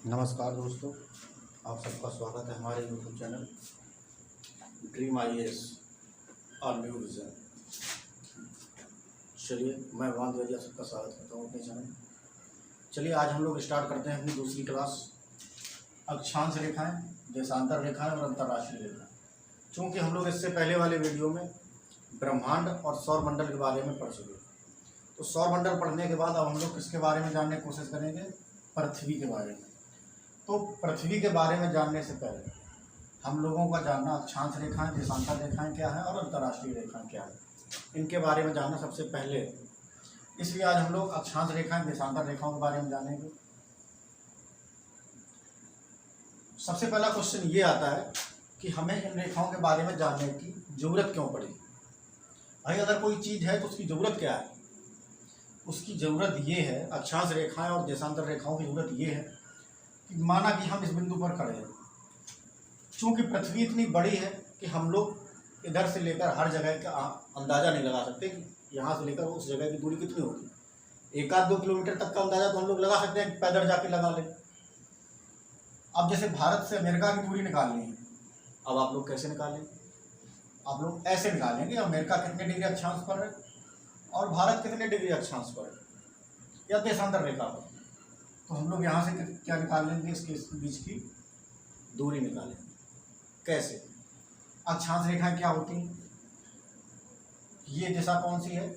नमस्कार दोस्तों, आप सबका स्वागत है हमारे यूट्यूब चैनल ड्रीम IAS और न्यू विज़न। चलिए, मैं वहाँ आप सबका स्वागत करता हूँ अपने चैनल। चलिए, आज हम लोग स्टार्ट करते हैं अपनी दूसरी क्लास, अक्षांश रेखाएं, देशांतर रेखाएं और अंतर्राष्ट्रीय रेखाएं। चूँकि हम लोग इससे पहले वाले वीडियो में ब्रह्मांड और सौरमंडल के बारे में पढ़ चुके, तो सौरमंडल पढ़ने के बाद अब हम लोग किसके बारे में जानने की कोशिश करेंगे? पृथ्वी के बारे में। तो पृथ्वी के बारे में जानने से पहले हम लोगों का जानना अक्षांश रेखाएं, देशांतर रेखाएं क्या है और अंतर्राष्ट्रीय रेखाएं क्या है, इनके बारे में जानना सबसे पहले। इसलिए आज हम लोग अक्षांश रेखाएं, देशांतर रेखाओं के बारे में जानेंगे। सबसे पहला क्वेश्चन ये आता है कि हमें इन रेखाओं के बारे में जानने की ज़रूरत क्यों पड़ी? भाई, अगर कोई चीज़ है तो उसकी ज़रूरत क्या है? उसकी ज़रूरत ये है, अक्षांश रेखाएं और देशांतर रेखाओं की ज़रूरत ये है कि माना कि हम इस बिंदु पर खड़े हैं। चूँकि पृथ्वी इतनी बड़ी है कि हम लोग इधर से लेकर हर जगह का अंदाज़ा नहीं लगा सकते कि यहाँ से लेकर उस जगह की दूरी कितनी होगी। 1-2 किलोमीटर तक का अंदाज़ा तो हम लोग लगा सकते हैं, पैदल जाके लगा लें। अब जैसे भारत से अमेरिका की दूरी निकालनी है, अब आप लोग कैसे निकालें? आप लोग ऐसे निकालेंगे, अमेरिका कितने डिग्री अक्षांश पर है और भारत कितने डिग्री अक्षांश पर है या देशांतर रेखा पर। तो हम लोग यहाँ से क्या निकाल लेंगे? इसके बीच की दूरी निकालेंगे। कैसे? अक्षांश रेखाएं क्या होती हैं? ये दिशा कौन सी है?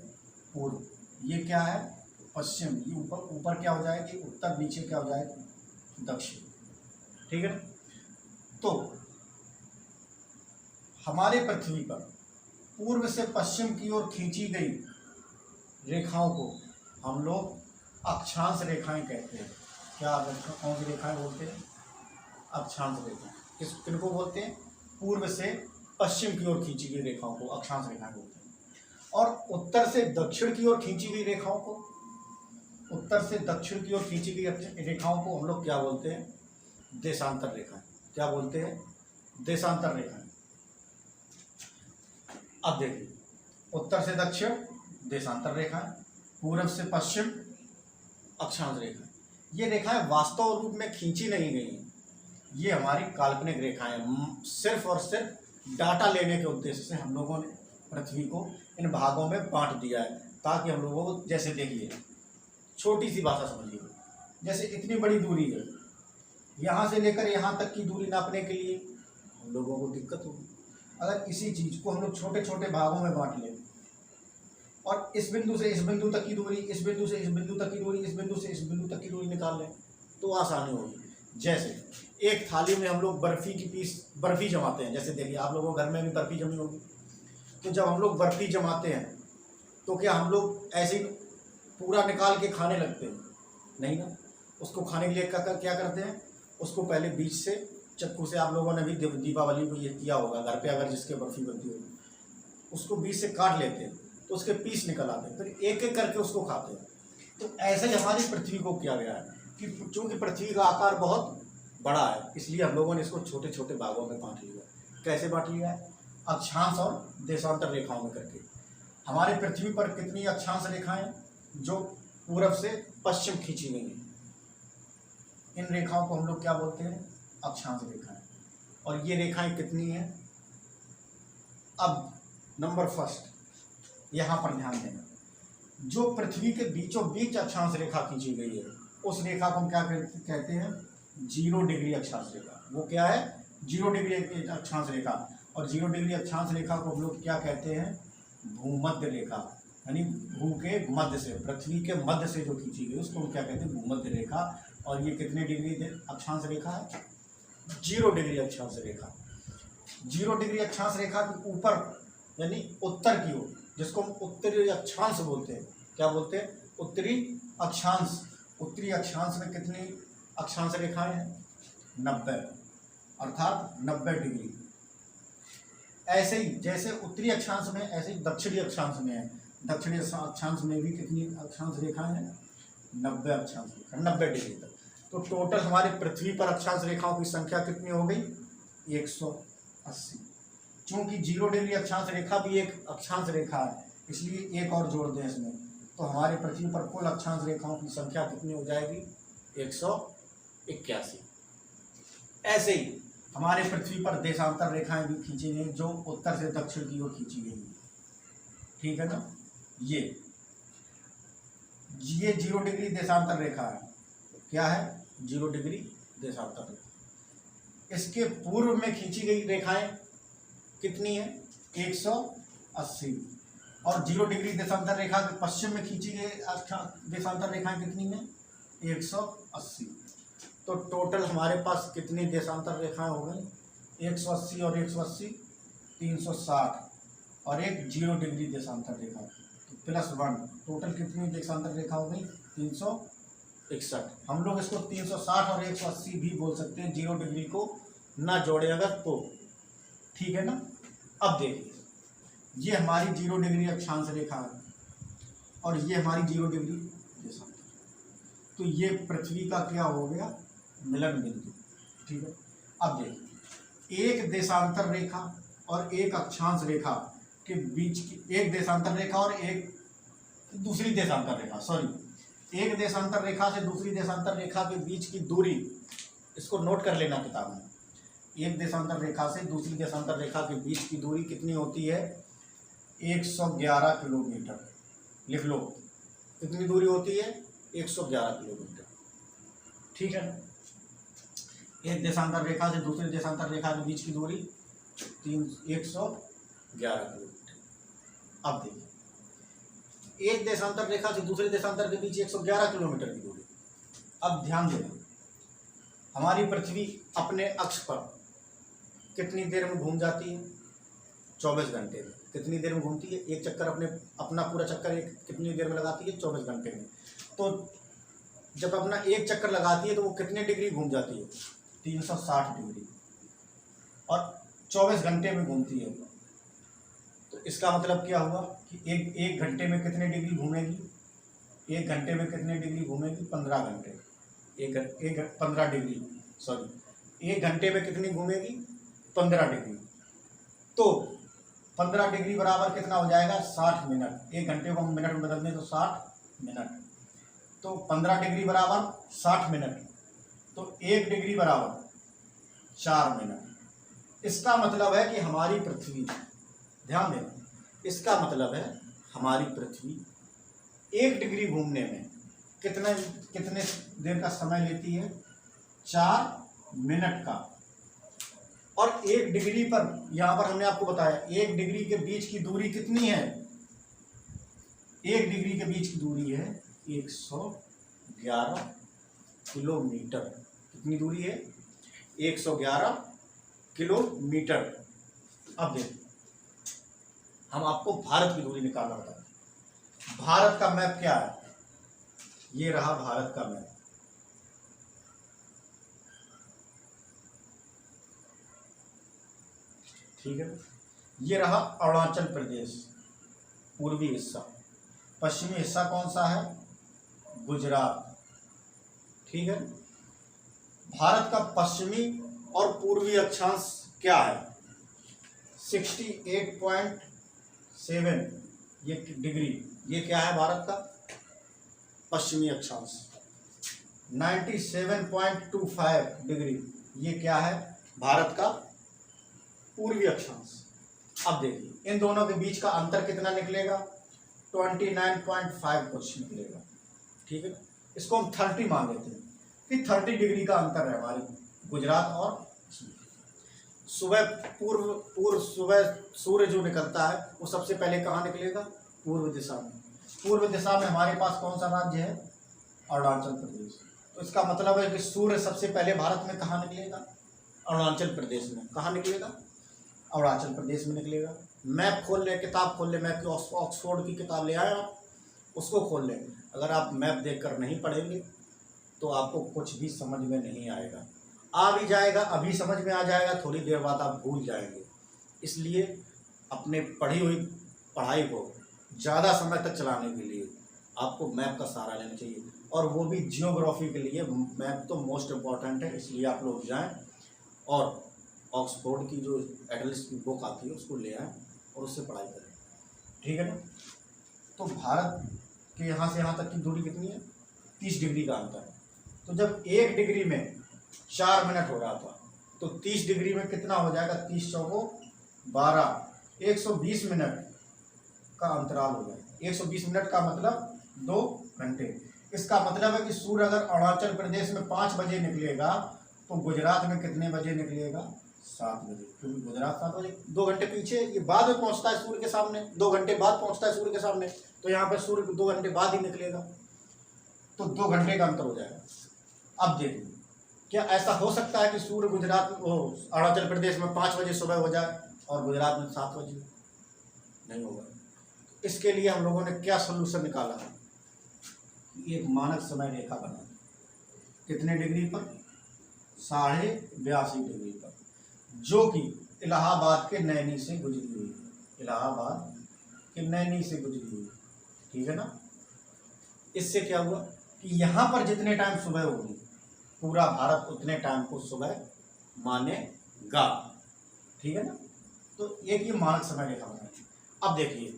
पूर्व। ये क्या है? पश्चिम। ये ऊपर ऊपर क्या हो जाएगी? उत्तर। नीचे क्या हो जाएगी? दक्षिण। ठीक है ना? तो हमारे पृथ्वी पर पूर्व से पश्चिम की ओर खींची गई रेखाओं को हम लोग अक्षांश रेखाएं कहते हैं। क्या कौन सी रेखाएं बोलते हैं? अक्षांश रेखाएं। किनको बोलते हैं? पूर्व से पश्चिम की ओर खींची गई रेखाओं को अक्षांश रेखाएं बोलते हैं। और उत्तर से दक्षिण की ओर खींची गई रेखाओं को, उत्तर से दक्षिण की ओर खींची गई रेखाओं को हम लोग क्या बोलते हैं? देशांतर रेखाएं। क्या बोलते हैं? देशांतर रेखाएं। अब देखिए, उत्तर से दक्षिण देशांतर रेखाएं, पूर्व से पश्चिम अक्षांश रेखाएं। ये रेखाएं वास्तव रूप में खींची नहीं गई हैं, ये हमारी काल्पनिक रेखाएं। सिर्फ और सिर्फ डाटा लेने के उद्देश्य से हम लोगों ने पृथ्वी को इन भागों में बांट दिया है, ताकि हम लोगों को, जैसे देखिए, छोटी सी भाषा समझिए, जैसे इतनी बड़ी दूरी है, यहाँ से लेकर यहाँ तक की दूरी नापने के लिए हम लोगों को दिक्कत होगी। अगर इसी चीज़ को हम लोग छोटे छोटे भागों में बांट लें और इस बिंदु से इस बिंदु तक की दूरी, इस बिंदु से इस बिंदु तक की दूरी, इस बिंदु से इस बिंदु तक की दूरी निकाल लें तो आसानी होगी। जैसे एक थाली में हम लोग बर्फ़ी जमाते हैं। जैसे देखिए, आप लोगों के घर में भी बर्फ़ी जमी होगी। तो जब हम लोग बर्फ़ी जमाते हैं तो क्या हम लोग ऐसे ही पूरा निकाल के खाने लगते हैं? नहीं ना। उसको खाने के लिए क्या करते हैं? उसको पहले बीच से चक्कू से, आप लोगों ने भी दीपावली को ये किया होगा घर पे, अगर जिसके बर्फ़ी बनती होगी, उसको बीच से काट लेते हैं तो उसके पीस निकल आते हैं, फिर एक एक करके उसको खाते हैं। तो ऐसे ही हमारी पृथ्वी को किया गया है कि चूँकि पृथ्वी का आकार बहुत बड़ा है, इसलिए हम लोगों ने इसको छोटे छोटे भागों में बांट लिया। कैसे बांट लिया है? अक्षांश और देशांतर रेखाओं में करके। हमारे पृथ्वी पर कितनी अक्षांश रेखाएं जो पूर्व से पश्चिम खींची गई हैं? इन रेखाओं को हम लोग क्या बोलते हैं? अक्षांश रेखाएं। और ये रेखाएं कितनी हैं? अब नंबर फर्स्ट यहाँ पर ध्यान देना, जो पृथ्वी के बीचों बीच अक्षांश रेखा खींची गई है उस रेखा को हम क्या कहते हैं? 0 डिग्री अक्षांश रेखा। वो क्या है? 0 डिग्री अक्षांश रेखा। और 0 डिग्री अक्षांश रेखा को हम लोग क्या कहते हैं? भूमध्य रेखा। यानी भू के मध्य से, पृथ्वी के मध्य से जो खींची गई उसको हम क्या कहते हैं? भूमध्य रेखा। और ये कितने डिग्री अक्षांश रेखा है? 0 डिग्री अक्षांश रेखा। 0 डिग्री अक्षांश रेखा के ऊपर यानी उत्तर की ओर, जिसको हम उत्तरी अक्षांश बोलते हैं। क्या बोलते हैं? उत्तरी अक्षांश। उत्तरी अक्षांश में कितनी अक्षांश रेखाएं हैं? 90, अर्थात 90 डिग्री। ऐसे ही जैसे उत्तरी अक्षांश में, ऐसे ही दक्षिणी अक्षांश में है। दक्षिणी अक्षांश में भी कितनी अक्षांश रेखाएं हैं? 90 अक्षांश रेखा, 90 डिग्री तक। तो टोटल हमारी पृथ्वी पर अक्षांश रेखाओं की संख्या कितनी हो गई? 180। चूँकि 0 डिग्री अक्षांश रेखा भी एक अक्षांश रेखा है, इसलिए एक और जोड़ दें इसमें, तो हमारे पृथ्वी पर कुल अक्षांश रेखाओं की संख्या कितनी हो जाएगी? 180। 81। ऐसे ही हमारे पृथ्वी पर देशांतर रेखाएं भी खींची गई जो उत्तर से दक्षिण की ओर खींची गई, ठीक है ना। ये 0 डिग्री देशांतर रेखा है। क्या है? 0 डिग्री देशांतर रेखा। इसके पूर्व में खींची गई रेखाएं कितनी है? 180। और 0 डिग्री देशांतर रेखा के पश्चिम में खींची गई देशांतर रेखाएं कितनी है? 180। तो टोटल हमारे पास कितनी देशांतर रेखाएं हो गई? 180 और 180 360 और एक 0 डिग्री देशांतर रेखा, तो +1 टोटल कितनी देशांतर रेखा हो गई? 361। हम लोग इसको 360 और 180 भी बोल सकते हैं, 0 डिग्री को ना जोड़े अगर तो, ठीक है ना। अब देखिए, ये हमारी 0 डिग्री अक्षांश रेखा है और ये हमारी 0 डिग्री देशांतर, तो ये पृथ्वी का क्या हो गया? मिलन बिंदु, ठीक है। अब देखिए, एक देशांतर रेखा और एक अक्षांश रेखा के बीच की, एक देशांतर रेखा और एक दूसरी देशांतर रेखा, सॉरी, एक देशांतर रेखा से दूसरी देशांतर रेखा के बीच की दूरी, इसको नोट कर लेना किताब में। एक देशांतर रेखा से दूसरी देशांतर रेखा के बीच की दूरी कितनी होती है? 111 किलोमीटर। लिख लो, कितनी दूरी होती है? 111 किलोमीटर, ठीक है। एक देशांतर रेखा से दूसरी देशांतर रेखा के बीच की दूरी 111 किलोमीटर। अब देखिए, एक देशांतर रेखा से दूसरे देशांतर के बीच 111 किलोमीटर की दूरी। अब ध्यान देना, हमारी पृथ्वी अपने अक्ष पर कितनी देर में घूम जाती है? 24 घंटे में। कितनी देर में घूमती है? एक चक्कर अपना पूरा चक्कर कितनी देर में लगाती है? 24 घंटे में। तो जब अपना एक चक्कर लगाती है तो वो कितने डिग्री घूम जाती है? 360 डिग्री, और 24 घंटे में घूमती है। तो इसका मतलब क्या हुआ कि एक घंटे में कितने डिग्री घूमेगी? एक घंटे में कितने डिग्री घूमेगी? 15 घंटे। एक 15 डिग्री, सॉरी, एक घंटे में कितनी घूमेगी? 15 डिग्री। तो 15 डिग्री बराबर कितना हो जाएगा? 60 मिनट। एक घंटे को हम मिनट में बदल दें तो 60 मिनट। तो 15 डिग्री बराबर 60 मिनट, तो 1 डिग्री बराबर 4 मिनट। इसका मतलब है कि हमारी पृथ्वी, ध्यान देना, इसका मतलब है हमारी पृथ्वी 1 डिग्री घूमने में कितने देर का समय लेती है? 4 मिनट का। और 1 डिग्री पर, यहाँ पर हमने आपको बताया, 1 डिग्री के बीच की दूरी कितनी है? 1 डिग्री के बीच की दूरी है 111 किलोमीटर। कितनी दूरी है? 111 किलोमीटर। अब देखिए, हम आपको भारत की दूरी निकालना बताते हैं। भारत का मैप क्या है? ये रहा भारत का मैप। ठीक है, ये रहा अरुणाचल प्रदेश पूर्वी हिस्सा। पश्चिमी हिस्सा कौन सा है? गुजरात। ठीक है, भारत का पश्चिमी और पूर्वी अक्षांश क्या है? 68.7 ये डिग्री, ये क्या है भारत का पश्चिमी अक्षांश। 97.25 डिग्री, ये क्या है भारत का पूर्वी अक्षांश। अब देखिए, इन दोनों के बीच का अंतर कितना निकलेगा? 29.5 कुछ निकलेगा। ठीक है, इसको हम 30 मान लेते हैं कि 30 डिग्री का अंतर है हमारे गुजरात और पूर्व सुबह सूर्य जो निकलता है वो सबसे पहले कहाँ निकलेगा? पूर्व दिशा में। पूर्व दिशा में हमारे पास कौन सा राज्य है? अरुणाचल प्रदेश। तो इसका मतलब है कि सूर्य सबसे पहले भारत में कहाँ निकलेगा? अरुणाचल प्रदेश में। कहाँ निकलेगा? अरुणाचल प्रदेश में निकलेगा। मैप खोल ले, किताब खोल ले, मैप की ऑक्सफोर्ड की किताब ले आए आप, उसको खोल लें। अगर आप मैप देखकर नहीं पढ़ेंगे तो आपको कुछ भी समझ में नहीं आएगा। आ भी जाएगा, अभी समझ में आ जाएगा, थोड़ी देर बाद आप भूल जाएंगे। इसलिए अपने पढ़ी हुई पढ़ाई को ज़्यादा समय तक चलाने के लिए आपको मैप का सहारा लेना चाहिए, और वो भी जियोग्राफी के लिए मैप तो मोस्ट इम्पॉर्टेंट है। इसलिए आप लोग जाएं और ऑक्सफोर्ड की जो एटलस की बुक आती है उसको ले आएँ और उससे पढ़ाई करें। ठीक है ना। तो भारत के यहाँ से यहाँ तक की दूरी कितनी है? 30 डिग्री का अंतर है। तो जब 1 डिग्री में 4 मिनट हो रहा था। तो 30 डिग्री में कितना हो जाएगा, 30 चौको 12, 120 मिनट का अंतराल हो जाएगा। 120 मिनट का मतलब 2 घंटे। इसका मतलब है कि सूर्य अगर अरुणाचल प्रदेश में 5 बजे निकलेगा तो गुजरात में कितने बजे निकलेगा, 7 बजे, क्योंकि गुजरात 7 बजे, 2 घंटे पीछे, ये बाद में पहुंचता है सूर्य के सामने, 2 घंटे बाद पहुंचता है सूर्य के सामने, तो यहाँ पे सूर्य 2 घंटे बाद ही निकलेगा, तो 2 घंटे का अंतर हो जाएगा। अब देखिए, क्या ऐसा हो सकता है कि सूर्य अरुणाचल प्रदेश में 5 बजे सुबह हो जाए और गुजरात में 7 बजे? नहीं होगा। इसके लिए हम लोगों ने क्या सोल्यूशन निकाला है, एक मानक समय रेखा बना, कितने डिग्री पर, 82.5 डिग्री पर, जो कि इलाहाबाद के नैनी से गुजरी हुई है, इलाहाबाद के नैनी से गुजरी हुई है, ठीक है ना। इससे क्या हुआ कि यहाँ पर जितने टाइम सुबह होगी पूरा भारत उतने टाइम को सुबह मानेगा, ठीक है ना। तो एक ये मानक समय रेखा बना। अब देखिए,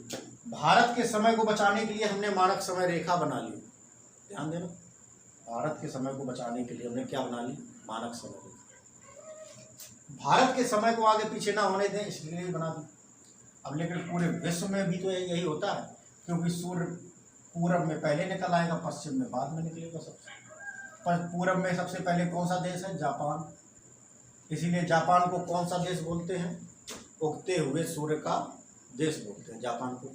भारत के समय को बचाने के लिए हमने मानक समय रेखा बना ली, ध्यान देना, भारत के समय को बचाने के लिए हमने क्या बना ली, मानक समय रेखा। भारत के समय को आगे पीछे ना होने दें इसलिए बना दी। अब लेकिन पूरे विश्व में भी तो यही होता है, क्योंकि सूर्य पूरब में पहले निकल आएगा, पश्चिम में बाद में निकलेगा। पर पूरब में सबसे पहले कौन सा देश है, जापान, इसीलिए जापान को कौन सा देश बोलते हैं, उगते हुए सूर्य का देश बोलते हैं जापान को।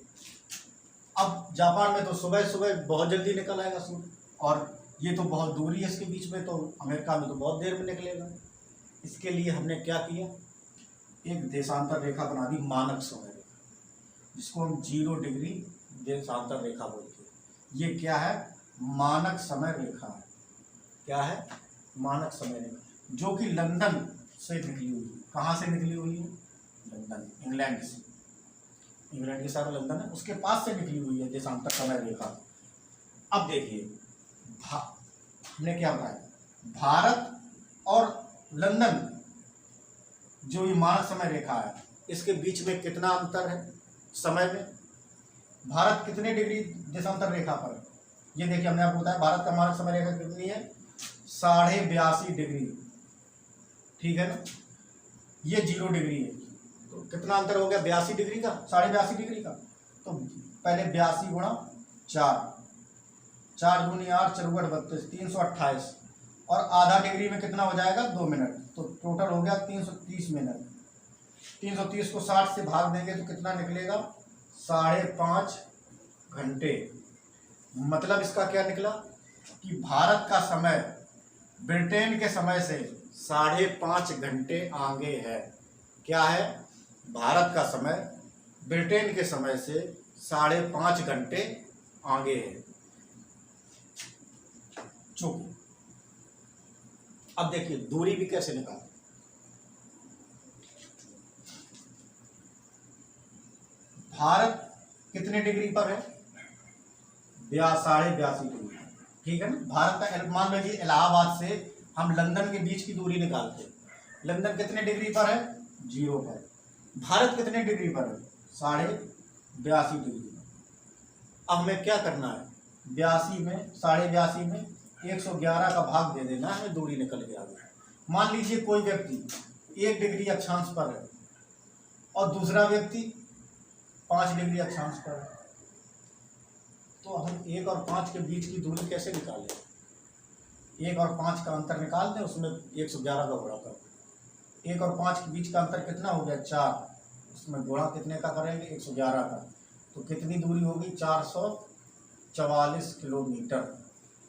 अब जापान में तो सुबह सुबह बहुत जल्दी निकल आएगा सूर्य, और ये तो बहुत दूरी है इसके बीच में, तो अमेरिका में तो बहुत देर में निकलेगा। इसके लिए हमने क्या किया, एक देशांतर रेखा बना दी, मानक समय रेखा, जिसको हम 0 डिग्री देशांतर रेखा बोलते हैं। ये क्या है, मानक समय रेखा है। क्या है, मानक समय रेखा, जो कि लंदन से निकली हुई है। कहाँ से निकली हुई है, लंदन, इंग्लैंड से, इंग्लैंड के साथ लंदन है, उसके पास से निकली हुई है देशांतर समय रेखा। अब देखिए, हमने क्या बताया, भारत और लंदन जो ये मानक समय रेखा है, इसके बीच में कितना अंतर है समय में, भारत कितने डिग्री देशांतर रेखा पर है, ये देखिए हमने आपको बताया, भारत का मानक समय रेखा कितनी है, 82.5 डिग्री, ठीक है ना। ये 0 डिग्री है, तो कितना अंतर हो गया, 82 डिग्री का, 82.5 डिग्री का। तो पहले 82 गुणा 4, 4 दूनी 8, 4 32, 328, और आधा डिग्री में कितना हो जाएगा, 2 मिनट, तो टोटल हो गया 330 मिनट। 330 को 60 से भाग देंगे तो कितना निकलेगा, 5.5 घंटे। मतलब इसका क्या निकला कि भारत का समय ब्रिटेन के समय से 5.5 घंटे आगे है। क्या है, भारत का समय ब्रिटेन के समय से 5.5 घंटे आगे है। चूंकि अब देखिए दूरी भी कैसे निकालें, भारत कितने डिग्री पर है, 82.5 डिग्री, ठीक है ना। भारत का, मान लीजिए इलाहाबाद से हम लंदन के बीच की दूरी निकालते हैं, लंदन कितने डिग्री पर है, 0 पर, भारत कितने डिग्री पर है, 82.5 डिग्री। अब हमें क्या करना है, 82 में 82.5 में 111 का भाग दे देना है, दूरी निकल के आ गई। मान लीजिए कोई व्यक्ति 1 डिग्री अक्षांश पर है और दूसरा व्यक्ति 5 डिग्री अक्षांश पर है, तो हम 1 और 5 के बीच की दूरी कैसे निकालें, 1 और 5 का अंतर निकाल दें, उसमें 111 का गुणा कर दें। 1 और 5 के बीच का अंतर कितना हो गया, 4, उसमें गुणा कितने का करेंगे, 111 का, तो कितनी दूरी होगी, 444 किलोमीटर।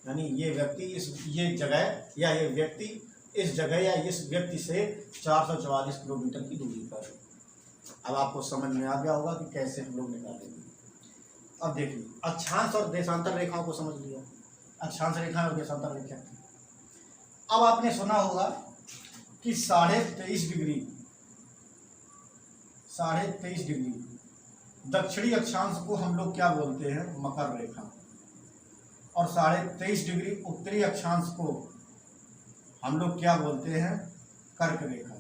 यानी ये व्यक्ति ये जगह या ये व्यक्ति इस जगह या इस व्यक्ति से 444 किलोमीटर की दूरी पर है। अब आपको समझ में आ गया होगा कि कैसे हम लोग निकालेंगे। अब देखिए, अक्षांश और देशांतर रेखाओं को समझ लिया, अक्षांश रेखा और देशांतर रेखा। अब आपने सुना होगा कि 23.5 डिग्री दक्षिणी अक्षांश को हम लोग क्या बोलते हैं, मकर रेखा, और 23.5 डिग्री उत्तरी अक्षांश को हम लोग क्या बोलते हैं, कर्क रेखा।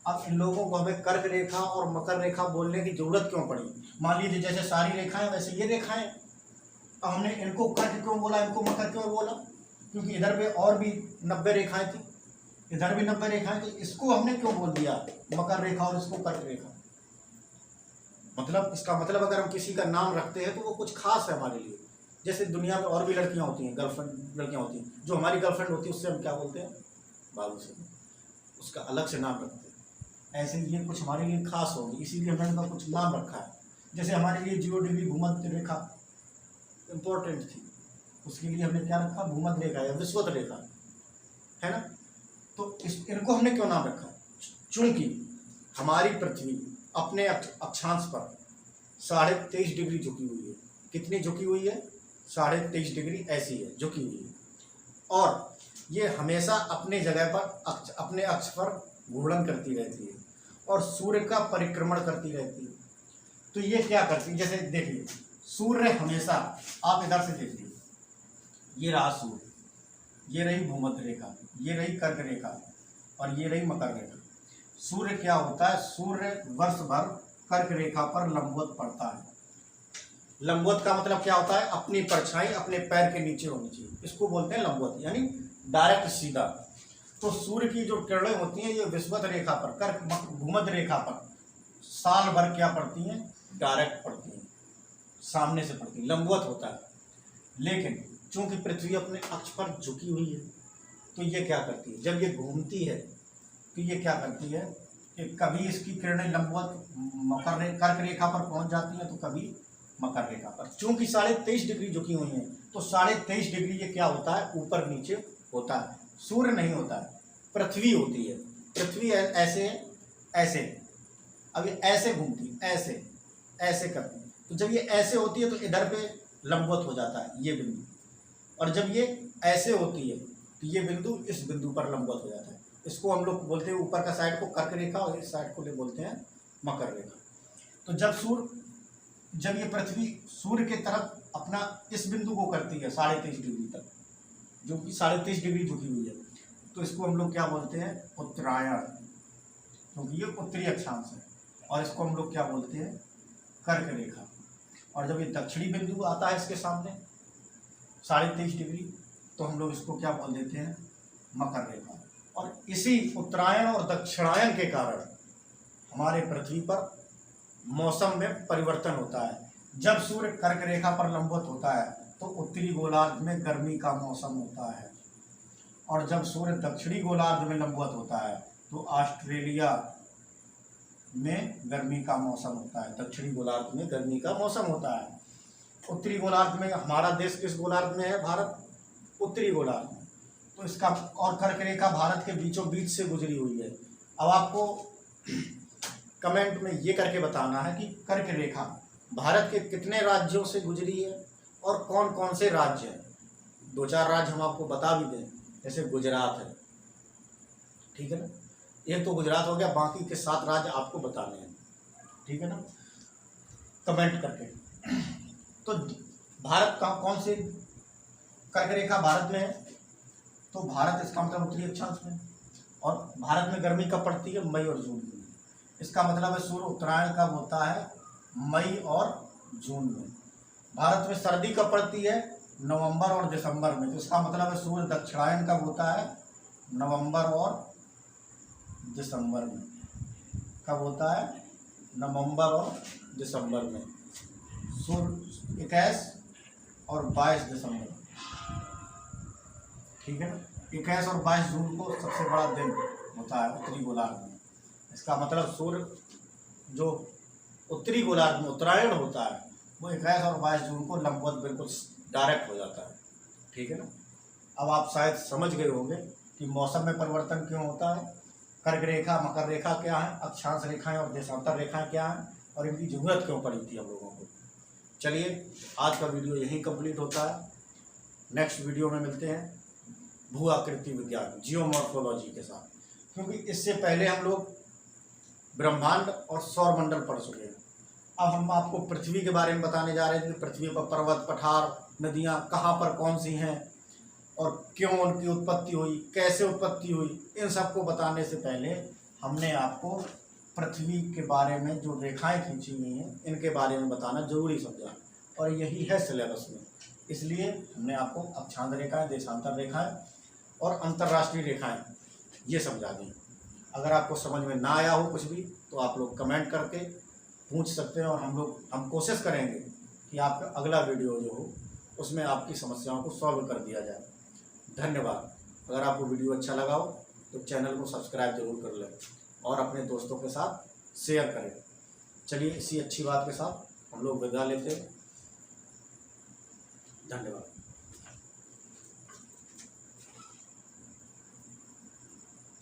अब इन लोगों को हमें कर्क रेखा और मकर रेखा बोलने की जरूरत क्यों पड़ी, मान लीजिए जैसे सारी रेखाएं वैसे ये रेखाएं, अब हमने इनको कर्क क्यों बोला, इनको मकर क्यों बोला, क्योंकि इधर पे और भी 90 रेखाएं थी, इधर भी 90 रेखाएं, तो इसको हमने क्यों बोल दिया मकर रेखा और इसको कर्क रेखा? मतलब इसका मतलब अगर हम किसी का नाम रखते हैं तो वो कुछ खास है हमारे लिए। जैसे दुनिया में और भी लड़कियां होती हैं, गर्लफ्रेंड लड़कियां होती हैं, जो हमारी गर्लफ्रेंड होती है उससे हम क्या बोलते हैं, बाबू से, उसका अलग से नाम रखते हैं। ऐसे ये कुछ हमारे लिए खास होगी, इसीलिए हमने उनका कुछ नाम रखा है। जैसे हमारे लिए 0 डिग्री भूमध्य रेखा इम्पोर्टेंट थी, उसके लिए हमने क्या रखा, भूमध्य रेखा या विषुवत रेखा, है ना। तो इनको हमने क्यों नाम रखा? चूंकि हमारी पृथ्वी अपने अक्षांश पर 23.5 डिग्री झुकी हुई है। कितनी झुकी हुई है? 23.5 डिग्री ऐसी है, झुकी हुई है। और ये हमेशा अपने जगह पर अपने अक्ष पर घूर्णन करती रहती है और सूर्य का परिक्रमण करती रहती है। तो ये क्या करती है, जैसे देखिए सूर्य हमेशा, आप इधर से देखिए, ये रहा सूर्य, ये रही भूमध्य रेखा, ये रही कर्क रेखा और ये रही मकर रेखा। सूर्य क्या होता है, सूर्य वर्ष भर कर्क रेखा पर लंबवत पड़ता है। लंबवत का मतलब क्या होता है, अपनी परछाई अपने पैर के नीचे होनी चाहिए, इसको बोलते हैं लंबवत, यानी डायरेक्ट सीधा। तो सूर्य की जो किरणें होती हैं ये विषुवत रेखा पर, कर्क भूमध्य रेखा पर साल भर क्या पड़ती हैं, डायरेक्ट पड़ती हैं, सामने से पड़ती है, लंबवत होता है। लेकिन चूंकि पृथ्वी अपने अक्ष पर झुकी हुई है तो ये क्या करती है, जब ये घूमती है तो ये क्या करती है कि कभी इसकी किरणें लंबवत कर्क रेखा पर पहुंच जाती हैं तो कभी मकर रेखा पर। चूंकि 23.5 डिग्री झुकी हुई हैं तो 23.5 डिग्री ये क्या होता है, ऊपर नीचे होता है, सूर्य नहीं होता है, पृथ्वी होती है। पृथ्वी ऐसे ऐसे, अब ये ऐसे घूमती, ऐसे ऐसे करती है, तो जब ये ऐसे होती है तो इधर पे लंबवत हो जाता है ये बिंदु, और जब ये ऐसे होती है तो ये बिंदु इस बिंदु पर लंबवत हो जाता है। इसको हम लोग बोलते हैं, ऊपर का साइड को कर्क रेखा और इस साइड को बोलते हैं मकर रेखा। तो जब ये पृथ्वी सूर्य के तरफ अपना इस बिंदु को करती है 23.5 डिग्री तक, जो कि 23.5 डिग्री झुकी हुई है, तो इसको हम लोग क्या बोलते हैं, उत्तरायण, क्योंकि ये उत्तरी अक्षांश है। और इसको हम लोग क्या बोलते हैं, कर्क रेखा। और जब ये दक्षिणी बिंदु आता है इसके सामने 23.5 डिग्री, तो हम लोग इसको क्या बोल देते हैं, मकर रेखा। और इसी उत्तरायण और दक्षिणायन के कारण हमारे पृथ्वी पर मौसम में परिवर्तन होता है। जब सूर्य कर्क रेखा पर लंबवत होता है तो उत्तरी गोलार्ध में गर्मी का मौसम होता है, और जब सूर्य दक्षिणी गोलार्ध में लंबवत होता है तो ऑस्ट्रेलिया में गर्मी का मौसम होता है, दक्षिणी गोलार्ध में गर्मी का मौसम होता है। उत्तरी गोलार्ध में, हमारा देश किस गोलार्ध में है, भारत उत्तरी गोलार्ध में, तो इसका, और कर्क रेखा भारत के बीचों बीच से गुजरी हुई है। अब आपको कमेंट में ये करके बताना है कि कर्क रेखा भारत के कितने राज्यों से गुजरी है और कौन कौन से राज्य हैं। 2-4 राज्य हम आपको बता भी दें, जैसे गुजरात है, ठीक है ना, एक तो गुजरात हो गया, बाकी के 7 राज्य आपको बताने हैं, ठीक है ना, कमेंट करके। तो भारत का कौन से कर्क रेखा भारत में है, तो भारत, इसका मतलब उत्तरी अक्षांश में, और भारत में गर्मी कब पड़ती है, मई और जून में। इसका मतलब है सूर्य उत्तरायण कब होता है, मई और जून में। भारत में सर्दी कब पड़ती है, नवंबर और दिसंबर में, तो इसका मतलब है सूर्य दक्षिणायन कब होता है, नवंबर और दिसंबर में। कब होता है, नवंबर और दिसंबर में। सूर्य 21 और 22 दिसंबर, ठीक है ना। 21 और 22 जून को सबसे बड़ा दिन होता है उत्तरी गोलार्ध में। इसका मतलब सूर्य जो उत्तरी गोलार्ध में उत्तरायण होता है वो 21 और 22 जून को लंबवत बिल्कुल डायरेक्ट हो जाता है, ठीक है ना। अब आप शायद समझ गए होंगे कि मौसम में परिवर्तन क्यों होता है, कर्क रेखा, मकर रेखा क्या है, अक्षांश रेखाएं और देशांतर रेखाएं क्या हैं, और इनकी जरूरत क्यों पड़ी थी हम लोगों को। चलिए आज का वीडियो यहीं कंप्लीट होता है। नेक्स्ट वीडियो में मिलते हैं भू आकृति विज्ञान, जियोमॉर्फोलॉजी के साथ, क्योंकि इससे पहले हम लोग ब्रह्मांड और सौरमंडल पढ़ चुके हैं। अब हम आपको पृथ्वी के बारे में बताने जा रहे थे कि पृथ्वी पर पर्वत, पठार, नदियाँ कहाँ पर कौन सी हैं और क्यों उनकी उत्पत्ति हुई, कैसे उत्पत्ति हुई। इन सबको बताने से पहले हमने आपको पृथ्वी के बारे में जो रेखाएं खींची हुई हैं इनके बारे में बताना जरूरी समझा, और यही है सिलेबस में। इसलिए हमने आपको अक्षांश रेखाएं, देशांतर रेखाएं और अंतर्राष्ट्रीय रेखाएं ये समझा दी। अगर आपको समझ में ना आया हो कुछ भी तो आप लोग कमेंट करके पूछ सकते हैं, और हम कोशिश करेंगे कि आपका अगला वीडियो जो हो उसमें आपकी समस्याओं को सॉल्व कर दिया जाए। धन्यवाद। अगर आपको वीडियो अच्छा लगा हो तो चैनल को सब्सक्राइब जरूर कर लें और अपने दोस्तों के साथ शेयर करें। चलिए इसी अच्छी बात के साथ हम लोग विदा लेते हैं। धन्यवाद।